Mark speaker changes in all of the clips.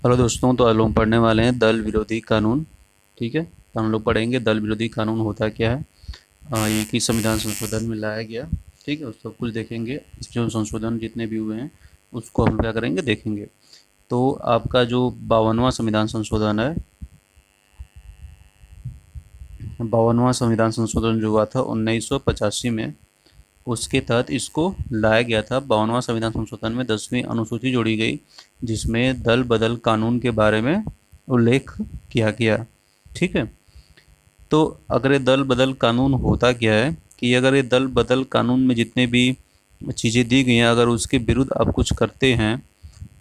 Speaker 1: Hello दोस्तों, तो आज हम पढ़ने वाले हैं दल विरोधी कानून। ठीक है, तो हम लोग पढ़ेंगे दल विरोधी कानून होता क्या है। ये किस संविधान संशोधन में लाया गया। ठीक है, उस सब कुछ देखेंगे। जो संशोधन जितने भी हुए हैं उसको हम क्या करेंगे, देखेंगे। तो आपका जो 52वां संविधान संशोधन है, 52वां संविधान संशोधन जो हुआ था 1985 में, उसके तहत इसको लाया गया था। 52वां संविधान संशोधन में 10वीं अनुसूची जोड़ी गई, जिसमें दल बदल कानून के बारे में उल्लेख किया गया। ठीक है, तो अगर ये दल बदल कानून होता क्या है कि अगर ये दल बदल कानून में जितने भी चीज़ें दी गई हैं, अगर उसके विरुद्ध आप कुछ करते हैं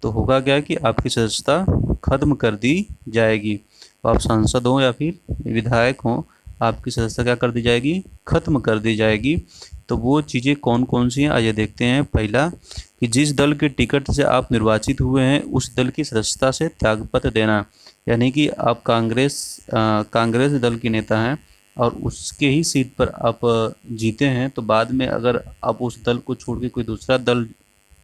Speaker 1: तो होगा क्या कि आपकी सदस्यता खत्म कर दी जाएगी। तो आप सांसद हों या फिर विधायक हों, आपकी सदस्यता क्या कर दी जाएगी, खत्म कर दी जाएगी। तो वो चीज़ें कौन कौन सी हैं, आइए देखते हैं। पहला, कि जिस दल के टिकट से आप निर्वाचित हुए हैं उस दल की सदस्यता से त्यागपत्र देना। यानी कि आप कांग्रेस दल के नेता हैं और उसके ही सीट पर आप जीते हैं, तो बाद में अगर आप उस दल को छोड़ के कोई दूसरा दल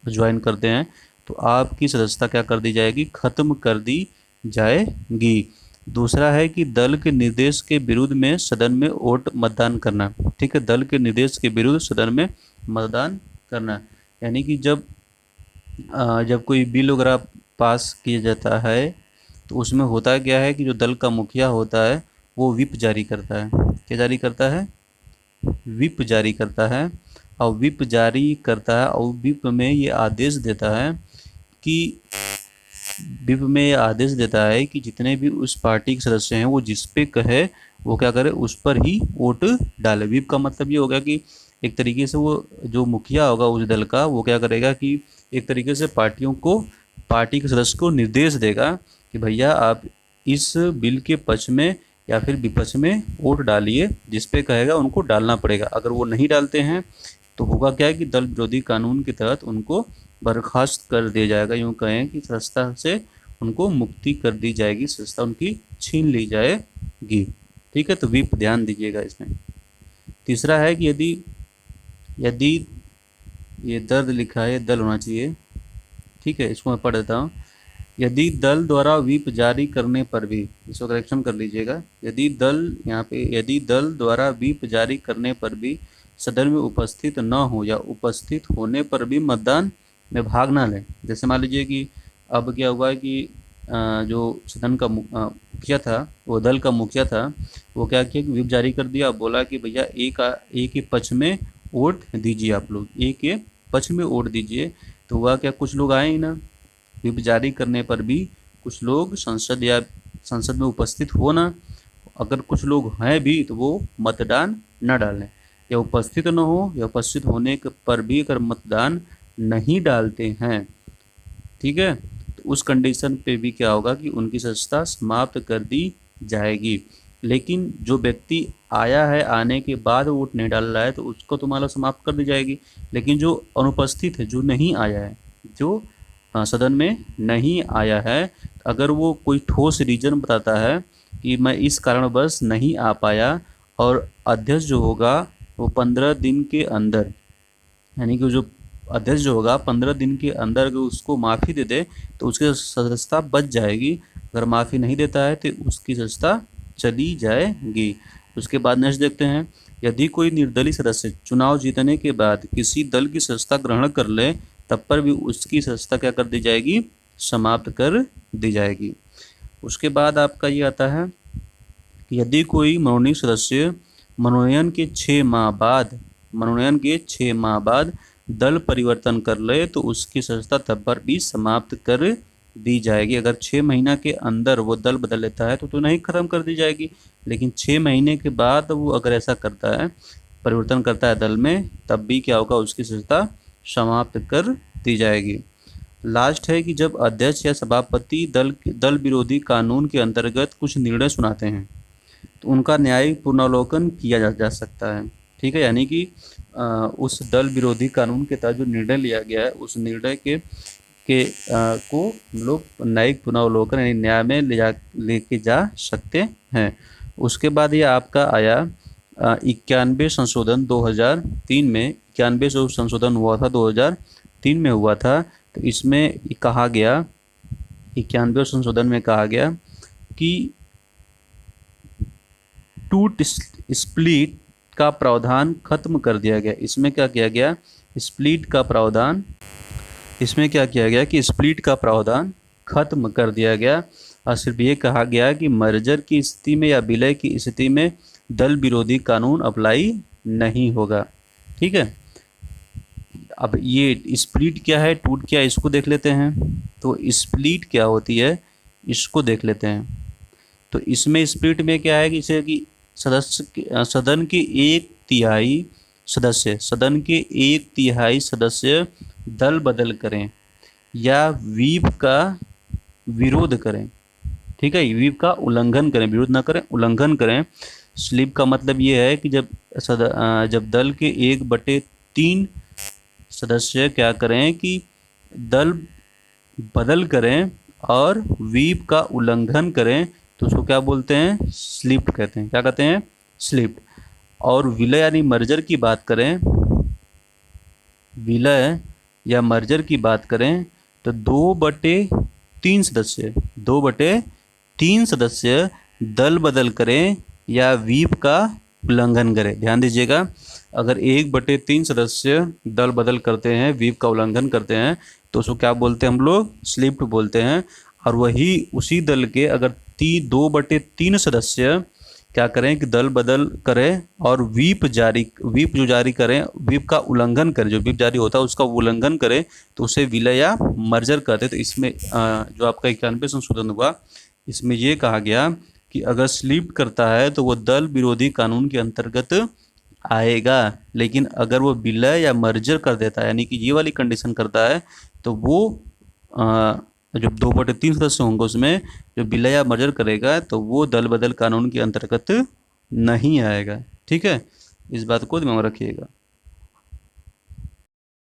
Speaker 1: ज्वाइन करते हैं तो आपकी सदस्यता क्या कर दी जाएगी, खत्म कर दी जाएगी। दूसरा है कि दल के निर्देश के विरुद्ध में सदन में वोट मतदान करना। ठीक है, दल के निर्देश के विरुद्ध सदन में मतदान करना। यानी कि जब कोई बिल वगैरह पास किया जाता है तो उसमें होता क्या है कि जो दल का मुखिया होता है वो विप जारी करता है। क्या जारी करता है, विप जारी करता है। और विप जारी करता है और विप में ये आदेश देता है कि विप में ये आदेश देता है कि जितने भी उस पार्टी के सदस्य हैं वो जिस पे कहे वो क्या करे, उस पर ही वोट डाले। विप का मतलब ये होगा कि एक तरीके से वो जो मुखिया होगा उस दल का, वो क्या करेगा कि एक तरीके से पार्टी के सदस्य को निर्देश देगा कि भैया आप इस बिल के पक्ष में या फिर विपक्ष में वोट डालिए, जिस पे कहेगा उनको डालना पड़ेगा। अगर वो नहीं डालते हैं तो होगा क्या है कि दल विरोधी कानून के तहत उनको बर्खास्त कर दिया जाएगा। यूँ कहें कि सत्ता से उनको मुक्ति कर दी जाएगी, सत्ता उनकी छीन ली जाएगी। ठीक है, तो विप ध्यान दीजिएगा इसमें। तीसरा है कि यदि यदि ये दर्द लिखा है, दल होना चाहिए। ठीक है, इसको मैं पढ़ देता हूँ। यदि दल द्वारा व्हिप जारी करने पर भी, इसको करेक्शन कर लीजिएगा। यदि दल द्वारा व्हिप जारी करने पर भी सदन में उपस्थित न हो या उपस्थित होने पर भी मतदान में भाग ना लें। जैसे मान लीजिए कि अब क्या हुआ कि जो सदन का मुखिया था, वो दल का मुखिया था, वो क्या किया कि व्हिप जारी कर दिया। बोला कि भैया एक ही पक्ष में वोट दीजिए, आप लोग एक के पक्ष में वोट दीजिए। तो हुआ क्या, कुछ लोग आए ही ना। व्हिप जारी करने पर भी कुछ लोग संसद में उपस्थित हो ना। अगर कुछ लोग हैं भी तो वो मतदान न डालें, या उपस्थित न हो या उपस्थित होने पर भी अगर मतदान नहीं डालते हैं, ठीक है, तो उस कंडीशन पे भी क्या होगा कि उनकी सदस्यता समाप्त कर दी जाएगी। लेकिन जो व्यक्ति आया है, आने के बाद वोट नहीं डाल रहा है, तो उसको तो मान लो समाप्त कर दी जाएगी। लेकिन जो अनुपस्थित है, जो नहीं आया है, जो सदन में नहीं आया है, अगर वो कोई ठोस रीजन बताता है कि मैं इस कारणवश नहीं आ पाया, और अध्यक्ष जो होगा वो 15 दिन के अंदर, यानी कि जो अध्यक्ष जो होगा 15 दिन के अंदर अगर उसको माफ़ी दे दे तो उसकी सदस्यता बच जाएगी। अगर माफ़ी नहीं देता है तो उसकी सदस्यता चली जाएगी। उसके बाद नेक्स्ट देखते हैं। यदि कोई निर्दलीय सदस्य चुनाव जीतने के बाद किसी दल की सदस्यता ग्रहण कर ले, तब पर भी उसकी सदस्यता क्या कर दी जाएगी, समाप्त कर दी जाएगी। उसके बाद आपका ये आता है कि यदि कोई मनोनीत सदस्य मनोनयन के 6 माह बाद दल परिवर्तन कर ले तो उसकी सदस्यता तब पर भी समाप्त कर दी जाएगी। अगर 6 महीना के अंदर वो दल बदल लेता है तो नहीं खत्म कर दी जाएगी, लेकिन 6 महीने के बाद वो अगर ऐसा करता है, परिवर्तन करता है दल में, तब भी क्या होगा, उसकी सदस्यता समाप्त कर दी जाएगी। लास्ट है कि जब अध्यक्ष या सभापति दल विरोधी कानून के अंतर्गत कुछ निर्णय सुनाते हैं तो उनका न्यायिक पुनर्वलोकन किया जा सकता है। ठीक है, यानी कि उस दल विरोधी कानून के तहत जो निर्णय लिया गया है उस निर्णय को हम लोग न्यायिक पुनर्वलोकन यानी न्याय में लेके जा सकते हैं। उसके बाद ये आपका आया 91 संशोधन 2003 में। 91 जो संशोधन हुआ था 2003 में हुआ था, तो इसमें कहा गया 91वें संशोधन में कहा गया कि टूट स्प्लिट का प्रावधान खत्म कर दिया गया। इसमें क्या किया गया, स्प्लिट का प्रावधान, इसमें क्या किया गया कि स्प्लिट का प्रावधान खत्म कर दिया गया और सिर्फ ये कहा गया कि मर्जर की स्थिति में या विलय की स्थिति में दल विरोधी कानून अप्लाई नहीं होगा। ठीक है, अब ये स्प्लिट क्या है, टूट क्या है, इसको देख लेते हैं। तो स्प्लिट क्या होती है इसको देख लेते हैं। तो इसमें स्प्लिट में क्या है कि जैसे कि सदन के एक तिहाई सदस्य, सदन के एक तिहाई सदस्य दल बदल करें या व्हीप का विरोध करें। ठीक है, व्हीप का उल्लंघन करें, विरोध ना करें, उल्लंघन करें। स्लिप का मतलब ये है कि जब दल के 1/3 सदस्य क्या करें कि दल बदल करें और व्हीप का उल्लंघन करें तो उसको क्या बोलते हैं, स्लिप कहते हैं। क्या कहते हैं, स्लिप। और विलय यानी मर्जर की बात करें, विलय या मर्जर की बात करें तो 2/3 सदस्य, 2/3 सदस्य दल बदल करें या व्हीप का उल्लंघन करें। ध्यान दीजिएगा, अगर 1/3 सदस्य दल बदल करते हैं, व्हीप का उल्लंघन करते हैं तो उसको क्या बोलते हैं हम लोग, स्लिप्ड बोलते हैं। और वही उसी दल के अगर 2/3 सदस्य क्या करें कि दल बदल करें और व्हीप जो जारी करें, व्हीप का उल्लंघन करें, जो व्हीप जारी होता है उसका उल्लंघन करें तो उसे विलय या मर्जर कहते हैं। तो इसमें जो आपका 91 संशोधन हुआ इसमें ये कहा गया कि अगर स्लिप करता है तो वो दल विरोधी कानून के अंतर्गत आएगा, लेकिन अगर वो विलय या मर्जर कर देता है यानी कि ये वाली कंडीशन करता है तो वो जो 2/3 सदस्य होंगे उसमें जो विलय या मर्जर करेगा तो वो दल बदल कानून के अंतर्गत नहीं आएगा। ठीक है, इस बात को दिमाग में रखिएगा।